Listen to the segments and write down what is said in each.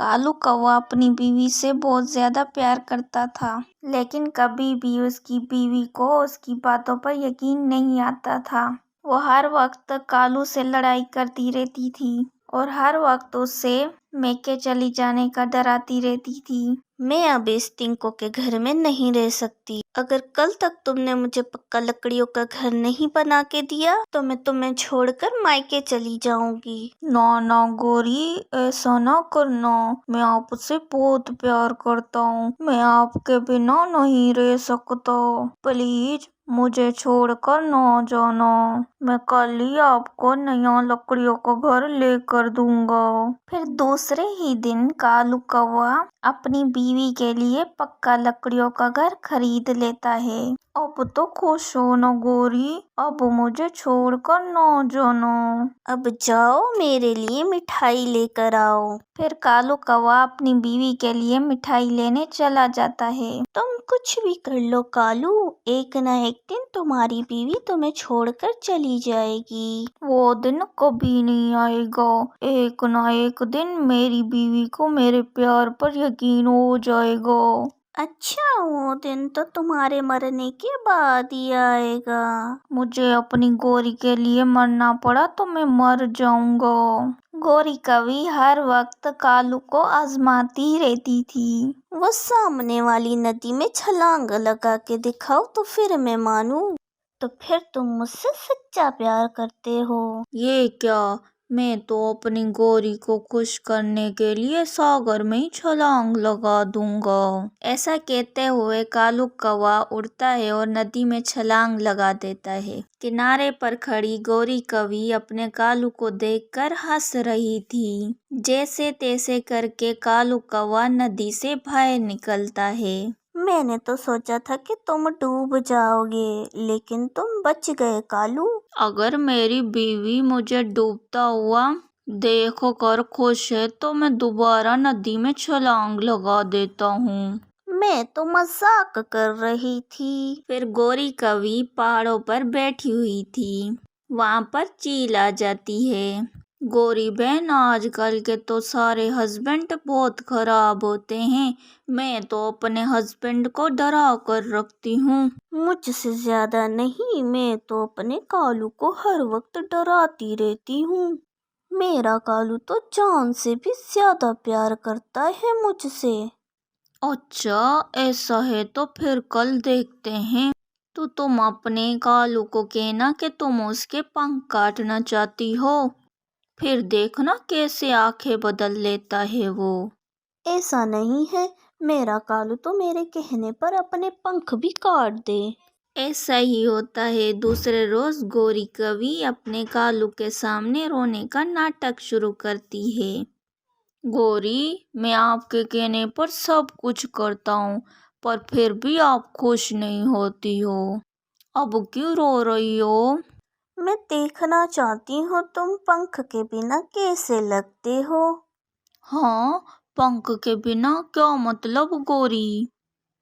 کالو کوا اپنی بیوی سے بہت زیادہ پیار کرتا تھا، لیکن کبھی بھی اس کی بیوی کو اس کی باتوں پر یقین نہیں آتا تھا۔ وہ ہر وقت کالو سے لڑائی کرتی رہتی تھی اور ہر وقت اسے میکے چلی جانے کا ڈراتی رہتی تھی۔ میں اب اس ٹنکو کے گھر میں نہیں رہ سکتی۔ اگر کل تک تم نے مجھے پکا لکڑیوں کا گھر نہیں بنا کے دیا تو میں تمہیں چھوڑ کر مائکے چلی جاؤں گی۔ نا گوری، ایسا نہ کرنا، میں آپ سے بہت پیار کرتا ہوں، میں آپ کے بنا نہیں رہ سکتا، پلیز مجھے چھوڑ کر نہ جانا، میں کل ہی آپ کو نیا لکڑیوں کا گھر لے کر دوں گا۔ پھر دوسرے ہی دن کالو کوا اپنی بیوی کے لیے پکا لکڑیوں کا گھر خرید لیتا ہے۔ اب تو خوش ہو نا گوری، اب مجھے چھوڑ کر نہ جانا، اب جاؤ میرے لیے مٹھائی لے کر آؤ۔ پھر کالو کوا اپنی بیوی کے لیے مٹھائی لینے چلا جاتا ہے۔ تم کچھ بھی کر لو کالو، ایک نہ ایک دن تمہاری بیوی تمہیں چھوڑ کر چلی جائے گی۔ وہ دن کبھی نہیں آئے گا، ایک نہ ایک دن میری بیوی کو میرے پیار پر یقین ہو جائے گا۔ اچھا، وہ دن تو تمہارے مرنے کے بعد ہی آئے گا۔ مجھے اپنی گوری کے لیے مرنا پڑا تو میں مر جاؤں گا۔ گوری کبھی ہر وقت کالو کو آزماتی رہتی تھی۔ وہ سامنے والی ندی میں چھلانگ لگا کے دکھاؤ تو پھر میں مانوں۔ تو پھر تم مجھ سے سچا پیار کرتے ہو؟ یہ کیا، میں تو اپنی گوری کو خوش کرنے کے لیے ساگر میں ہی چھلانگ لگا دوں گا۔ ایسا کہتے ہوئے کالو کوا اڑتا ہے اور ندی میں چھلانگ لگا دیتا ہے۔ کنارے پر کھڑی گوری کوی اپنے کالو کو دیکھ کر ہنس رہی تھی۔ جیسے تیسے کر کے کالو کوا ندی سے باہر نکلتا ہے۔ میں نے تو سوچا تھا کہ تم ڈوب جاؤ گے، لیکن تم بچ گئے کالو۔ اگر میری بیوی مجھے ڈوبتا ہوا دیکھ کر خوش ہے تو میں دوبارہ ندی میں چھلانگ لگا دیتا ہوں۔ میں تو مذاق کر رہی تھی۔ پھر گوری کوی پہاڑوں پر بیٹھی ہوئی تھی، وہاں پر چیل آ جاتی ہے۔ گوری بہن، آج کل کے تو سارے ہسبینڈ بہت خراب ہوتے ہیں، میں تو اپنے ہسبینڈ کو ڈرا کر رکھتی ہوں۔ مجھ سے زیادہ نہیں، میں تو اپنے کالو کو ہر وقت ڈراتی رہتی ہوں۔ میرا کالو تو جان سے بھی زیادہ پیار کرتا ہے مجھ سے۔ اچھا ایسا ہے تو پھر کل دیکھتے ہیں۔ تو تم اپنے کالو کو کہنا کہ تم اس کے پنکھ کاٹنا چاہتی ہو، پھر دیکھنا کیسے آنکھیں بدل لیتا ہے وہ۔ ایسا نہیں ہے، میرا کالو تو میرے کہنے پر اپنے پنکھ بھی کاٹ دے۔ ایسا ہی ہوتا ہے۔ دوسرے روز گوری کوی اپنے کالو کے سامنے رونے کا ناٹک شروع کرتی ہے۔ گوری، میں آپ کے کہنے پر سب کچھ کرتا ہوں، پر پھر بھی آپ خوش نہیں ہوتی ہو، اب کیوں رو رہی ہو؟ میں دیکھنا چاہتی ہوں تم پنکھ کے بنا کیسے لگتے ہو۔ ہاں، پنکھ کے بنا کیا مطلب گوری؟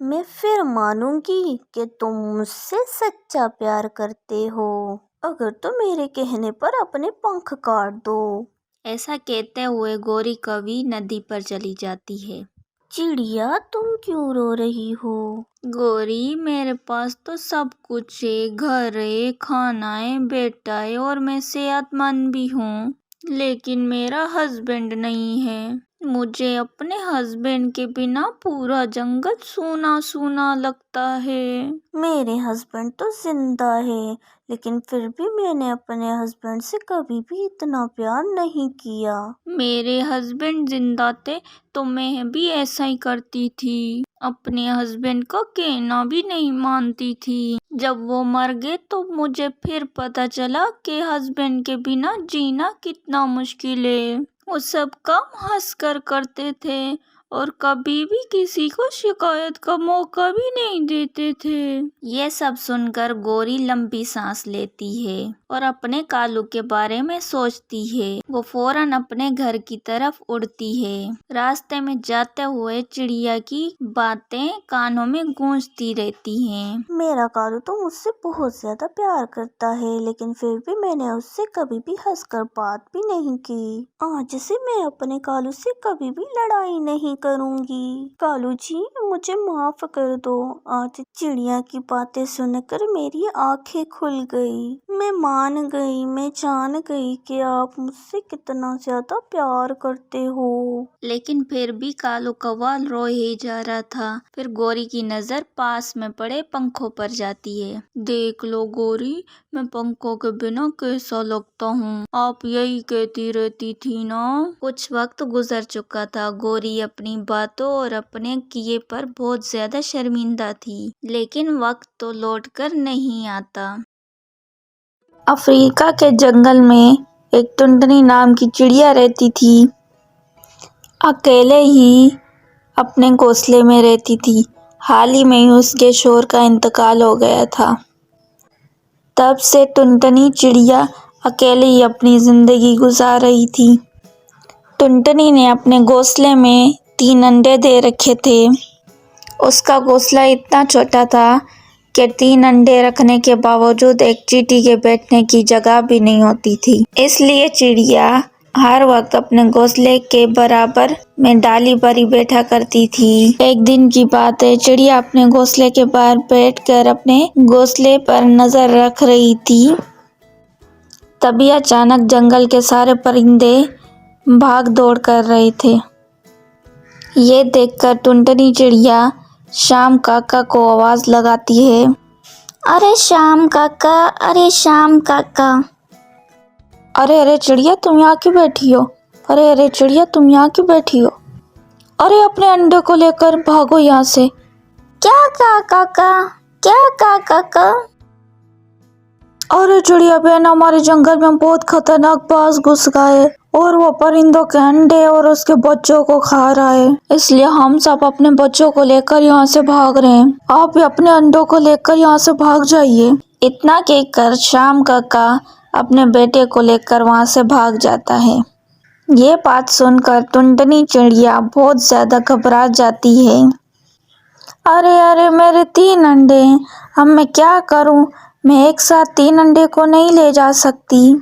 میں پھر مانوں گی کہ تم مجھ سے سچا پیار کرتے ہو اگر تم میرے کہنے پر اپنے پنکھ کاٹ دو۔ ایسا کہتے ہوئے گوری کوی ندی پر چلی جاتی ہے۔ چڑیا، تم کیوں رو رہی ہو؟ گوری، میرے پاس تو سب کچھ ہے، گھر ہے، کھانا ہے، بیٹا ہے اور میں صحت مند بھی ہوں، لیکن میرا ہسبینڈ نہیں ہے۔ مجھے اپنے ہسبینڈ کے بنا پورا جنگل سونا سونا لگتا ہے۔ میرے ہسبینڈ تو زندہ ہے، لیکن پھر بھی میں نے اپنے ہسبینڈ سے کبھی بھی اتنا پیار نہیں کیا۔ میرے ہسبینڈ زندہ تھے تو میں بھی ایسا ہی کرتی تھی، اپنے ہسبینڈ کا کہنا بھی نہیں مانتی تھی۔ جب وہ مر گئے تو مجھے پھر پتہ چلا کہ ہسبینڈ کے بنا جینا کتنا مشکل ہے۔ وہ سب کام ہنس کر کرتے تھے और कभी भी किसी को शिकायत का मौका भी नहीं देते थे। ये सब सुनकर गौरी लंबी सांस लेती है और अपने कालू के बारे में सोचती है। वो फौरन अपने घर की तरफ उड़ती है। रास्ते में जाते हुए चिड़िया की बातें कानों में गूंजती रहती हैं। मेरा कालू तो मुझसे बहुत ज्यादा प्यार करता है, लेकिन फिर भी मैंने उससे कभी भी हंसकर बात भी नहीं की। आज से मैं अपने कालू से कभी भी लड़ाई नहीं करूंगी। कालू जी, मुझे माफ कर दो। आज चिड़िया की बातें सुनकर मेरी आंखें खुल गई। मैं मान गई, मैं जान गई कि आप मुझसे कितना ज्यादा प्यार करते हो। लेकिन फिर भी कालू कौवा रो ही जा रहा था। फिर गौरी की नजर पास में पड़े पंखों पर जाती है। देख लो गौरी, मैं पंखों के बिना कैसा लगता हूँ। आप यही कहती रहती थी ना। कुछ वक्त गुजर चुका था। गौरी अपनी बातों और अपने किए पर बहुत ज्यादा शर्मिंदा थी, लेकिन वक्त तो लौट कर नहीं आता। अफ्रीका के जंगल में एक टुनटनी नाम की चिड़िया रहती थी। अकेले ही अपने घोंसले में रहती थी। हाल ही में उसके शोर का इंतकाल हो गया था। तब से टुनटनी चिड़िया अकेले ही अपनी जिंदगी गुजार रही थी। टुनटनी ने अपने घोंसले में 3 अंडे दे रखे थे। उसका घोंसला इतना छोटा था कि 3 अंडे रखने के बावजूद एक चींटी के बैठने की जगह भी नहीं होती थी। इसलिए चिड़िया हर वक्त अपने घोंसले के बराबर में डाली पर ही बैठा करती थी। एक दिन की बात है, चिड़िया अपने घोंसले के बाहर बैठकर अपने घोंसले पर नजर रख रही थी। तभी अचानक जंगल के सारे परिंदे भाग दौड़ कर रहे थे। ये देखकर टुनटनी चिड़िया शाम काका को आवाज लगाती है। अरे शाम काका, अरे शाम काका। अरे अरे चिड़िया, तुम यहाँ क्यों बैठी हो? अरे अरे चिड़िया, तुम यहाँ क्यों बैठी हो? अरे अपने अंडे को लेकर भागो यहाँ से। क्या कहा काका? क्या कहा काका? अरे चिड़िया बहन, हमारे जंगल में बहुत खतरनाक बाज घुस गया है और वो परिंदों के अंडे और उसके बच्चों को खा रहा है। इसलिए हम सब अपने बच्चों को लेकर यहाँ से भाग रहे हैं। आप भी अपने अंडों को लेकर यहाँ से भाग जाइए। इतना कहकर शाम काका अपने बेटे को लेकर वहाँ से भाग जाता है। ये बात सुनकर टुनटनी चिड़िया बहुत ज्यादा घबरा जाती है। अरे अरे मेरे 3 अंडे हैं, अब मैं क्या करूँ? मैं एक साथ 3 अंडे को नहीं ले जा सकती।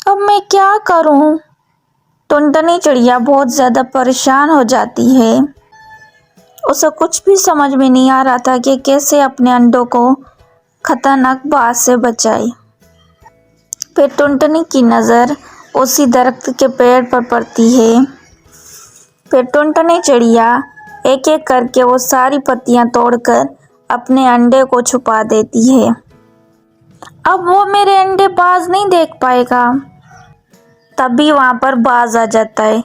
अब मैं क्या करूं? टुनटनी चिड़िया बहुत ज्यादा परेशान हो जाती है। उसे कुछ भी समझ में नहीं आ रहा था कि कैसे अपने अंडों को खतरनाक बाज से बचाए। फिर टुनटनी की नज़र उसी दरख्त के पेड़ पर पड़ती है। फिर टुनटनी चिड़िया एक एक करके वो सारी पत्तियां तोड़कर अपने अंडे को छुपा देती है। अब वो मेरे अंडे बाज नहीं देख पाएगा। तभी वहां पर बाज आ जाता है।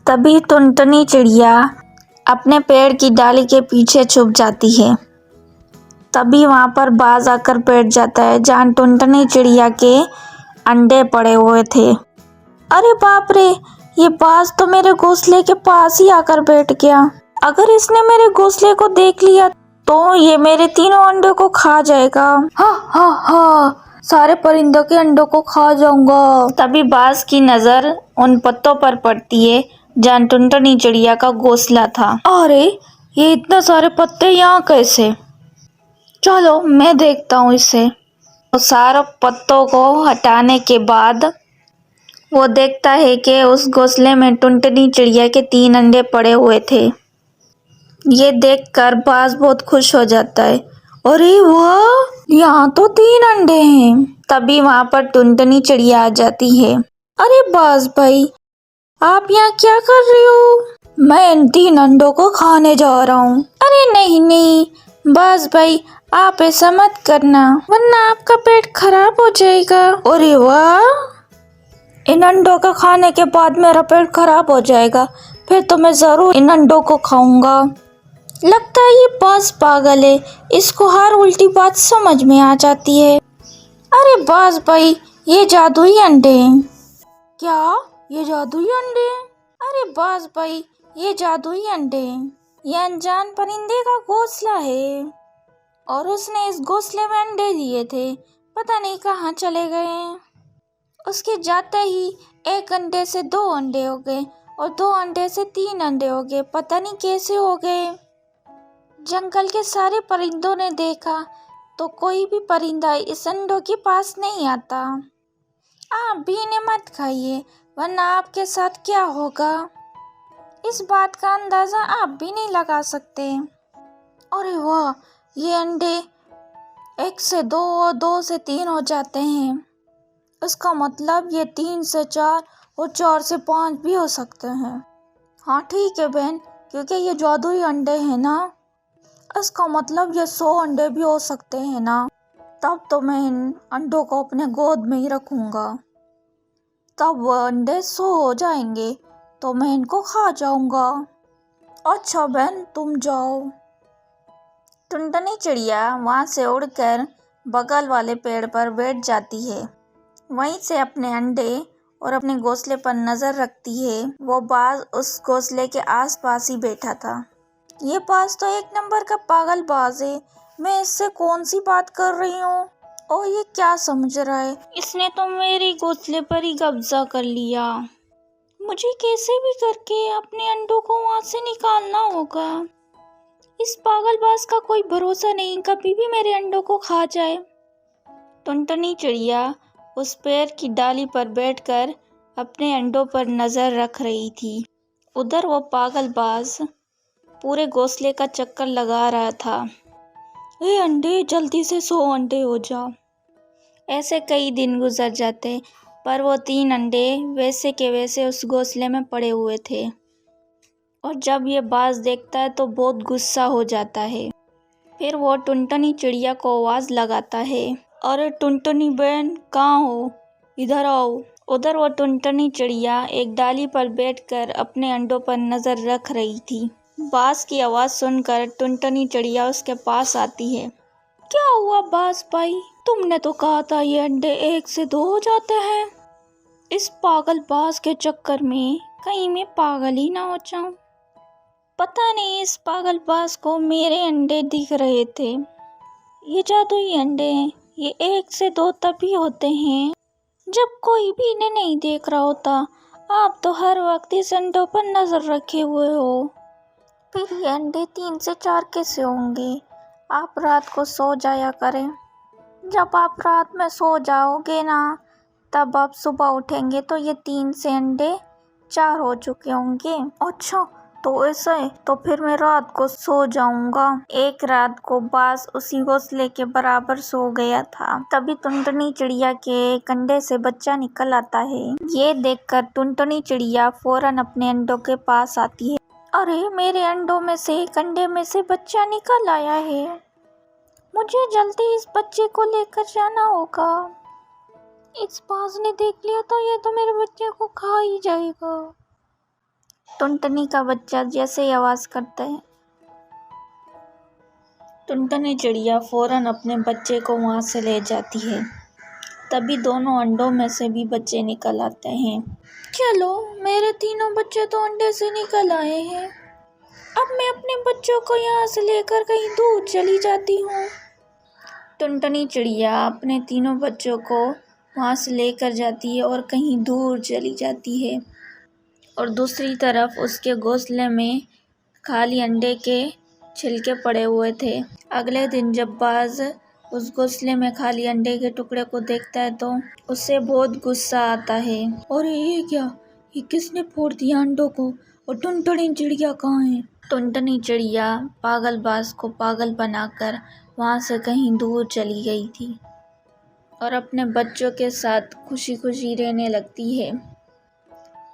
तभी टुनटनी चिड़िया अपने पेड़ की डाली के पीछे छुप जाती है। तभी वहां पर बाज आकर बैठ जाता है जहाँ टुनटनी चिड़िया के अंडे पड़े हुए थे। अरे बाप रे, ये बाज तो मेरे घोंसले के पास ही आकर बैठ गया। अगर इसने मेरे घोंसले को देख लिया तो ये मेरे 3 अंडों को खा जाएगा। हा हा हा, सारे परिंदों के अंडों को खा जाऊंगा। तभी बाज की नजर उन पत्तों पर पड़ती है जहाँ टुनटनी चिड़िया का घोंसला था। अरे ये इतने सारे पत्ते यहाँ कैसे? चलो मैं देखता हूँ इसे। तो सारे पत्तों को हटाने के बाद वो देखता है कि उस घोंसले में टुनटनी चिड़िया के 3 अंडे पड़े हुए थे। ये देखकर बाज बहुत खुश हो जाता है। अरे वाह, यहाँ तो 3 अंडे हैं। तभी वहां पर टुनटनी चिड़िया आ जाती है। अरे बाज भाई, आप यहाँ क्या कर रहे हो? मैं इन 3 अंडों को खाने जा रहा हूँ। अरे नहीं नहीं बाज भाई, आप ऐसा मत करना वरना आपका पेट खराब हो जाएगा। अरे वाह, इन अंडों को खाने के बाद मेरा पेट खराब हो जाएगा, फिर तो मैं जरूर इन अंडों को खाऊंगा। लगता है ये बाज पागल है, इसको हर उल्टी बात समझ में आ जाती है। अरे बाज भाई, ये जादुई अंडे हैं। क्या ये जादुई अंडे हैं? अरे बाज भाई, ये जादुई अंडे हैं। ये अनजान परिंदे का घोंसला है और उसने इस घोंसले में अंडे दिए थे, पता नहीं कहाँ चले गए हैं। उसके जाते ही एक अंडे से 2 अंडे हो गए और 2 अंडे से 3 अंडे हो गए, पता नहीं कैसे हो गए। जंगल के सारे परिंदों ने देखा तो कोई भी परिंदा इस अंडों के पास नहीं आता। आप भी इन्हें मत खाइए वरना आपके साथ क्या होगा, इस बात का अंदाजा आप भी नहीं लगा सकते। अरे वाह, ये अंडे 1 से 2 और 2 से 3 हो जाते हैं। इसका मतलब ये 3 से 4 और 4 से 5 भी हो सकते हैं। हाँ ठीक है बहन, क्योंकि ये जादुई अंडे हैं ना, इसका मतलब ये 100 अंडे भी हो सकते हैं ना। तब तो मैं इन अंडों को अपने गोद में ही रखूँगा, तब वो अंडे 100 हो जाएंगे तो मैं इनको खा जाऊँगा। अच्छा बहन, तुम जाओ। टुनटुनी चिड़िया वहाँ से उड़कर बगल वाले पेड़ पर बैठ जाती है। वहीं से अपने अंडे और अपने घोंसले पर नज़र रखती है। वो बाज उस घोंसले के आसपास ही बैठा था। ये बाज तो एक नंबर का पागल बाज है, मैं इससे कौन सी बात कर रही हूँ और ये क्या समझ रहा है। इसने तो मेरे घोंसले पर ही कब्जा कर लिया। मुझे कैसे भी करके अपने अंडों को वहाँ से निकालना होगा। इस पागलबाज का कोई भरोसा नहीं, कभी भी मेरे अंडों को खा जाए। टुनटुनी चिड़िया उस पेड़ की डाली पर बैठकर अपने अंडों पर नज़र रख रही थी। उधर वो पागलबाज पूरे घोंसले का चक्कर लगा रहा था। ए अंडे, जल्दी से 100 अंडे हो जा। ऐसे कई दिन गुजर जाते, पर वो 3 अंडे वैसे के वैसे उस घोंसले में पड़े हुए थे। और जब ये बाज देखता है तो बहुत गुस्सा हो जाता है। फिर वो टुनटुनी चिड़िया को आवाज़ लगाता है, अरे टुनटुनी बहन, कहाँ हो, इधर आओ। उधर वो टुनटुनी चिड़िया एक डाली पर बैठकर अपने अंडों पर नज़र रख रही थी। बाज की आवाज़ सुनकर टुनटुनी चिड़िया उसके पास आती है। क्या हुआ बाज भाई, तुमने तो कहा था ये अंडे 1 से 2 हो जाते हैं। इस पागल बाज के चक्कर में कहीं मैं पागल ही ना हो जाऊं। पता नहीं इस पागल बाज को मेरे अंडे दिख रहे थे। ये जादुई अंडे हैं, ये 1 से 2 तभी होते हैं जब कोई भी इन्हें नहीं देख रहा होता। आप तो हर वक्त इस अंडों पर नज़र रखे हुए हो, फिर ये अंडे 3 से 4 कैसे होंगे। आप रात को सो जाया करें। जब आप रात में सो जाओगे ना, तब आप सुबह उठेंगे तो ये 3 से अंडे 4 हो चुके होंगे। अच्छा, तो ऐसा है, तो फिर मैं रात को सो जाऊंगा। एक रात को बाज उसी घोंसले के बराबर सो गया था। तभी टुनटुनी चिड़िया के कंडे से बच्चा निकल आता है। ये देखकर टुनटुनी चिड़िया फौरन अपने अंडों के पास आती है। अरे, मेरे अंडों में से एक अंडे में से बच्चा निकल आया है, मुझे जल्दी इस बच्चे को लेकर जाना होगा। इस बाज ने देख लिया तो ये तो मेरे बच्चे को खा ही जाएगा। टुनटुनी का बच्चा जैसे ही आवाज़ करता है, टुनटुनी चिड़िया फौरन अपने बच्चे को वहाँ से ले जाती है। तभी दोनों अंडों में से भी बच्चे निकल आते हैं। चलो, मेरे तीनों बच्चे तो अंडे से निकल आए हैं। अब मैं अपने बच्चों को यहाँ से लेकर कहीं दूर चली जाती हूँ। टुनटुनी चिड़िया अपने तीनों बच्चों को वहाँ से लेकर जाती है और कहीं दूर चली जाती है। और दूसरी तरफ उसके घोंसले में खाली अंडे के छिलके पड़े हुए थे। अगले दिन जब बाज उस घोंसले में खाली अंडे के टुकड़े को देखता है तो उसे बहुत गुस्सा आता है। और ये क्या, ये किसने फोड़ दिया अंडों को, और टुनटुनी चिड़िया कहाँ है। टुनटुनी चिड़िया पागल बाज को पागल बनाकर वहाँ से कहीं दूर चली गई थी और अपने बच्चों के साथ खुशी खुशी रहने लगती है।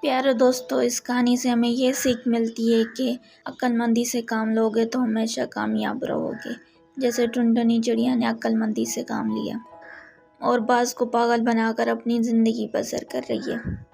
प्यारे दोस्तों, इस कहानी से हमें ये सीख मिलती है कि अक्लमंदी से काम लोगे तो हमेशा कामयाब रहोगे। जैसे टुनटुनी चिड़िया ने अक्लमंदी से काम लिया और बाज को पागल बनाकर अपनी ज़िंदगी बसर कर रही है।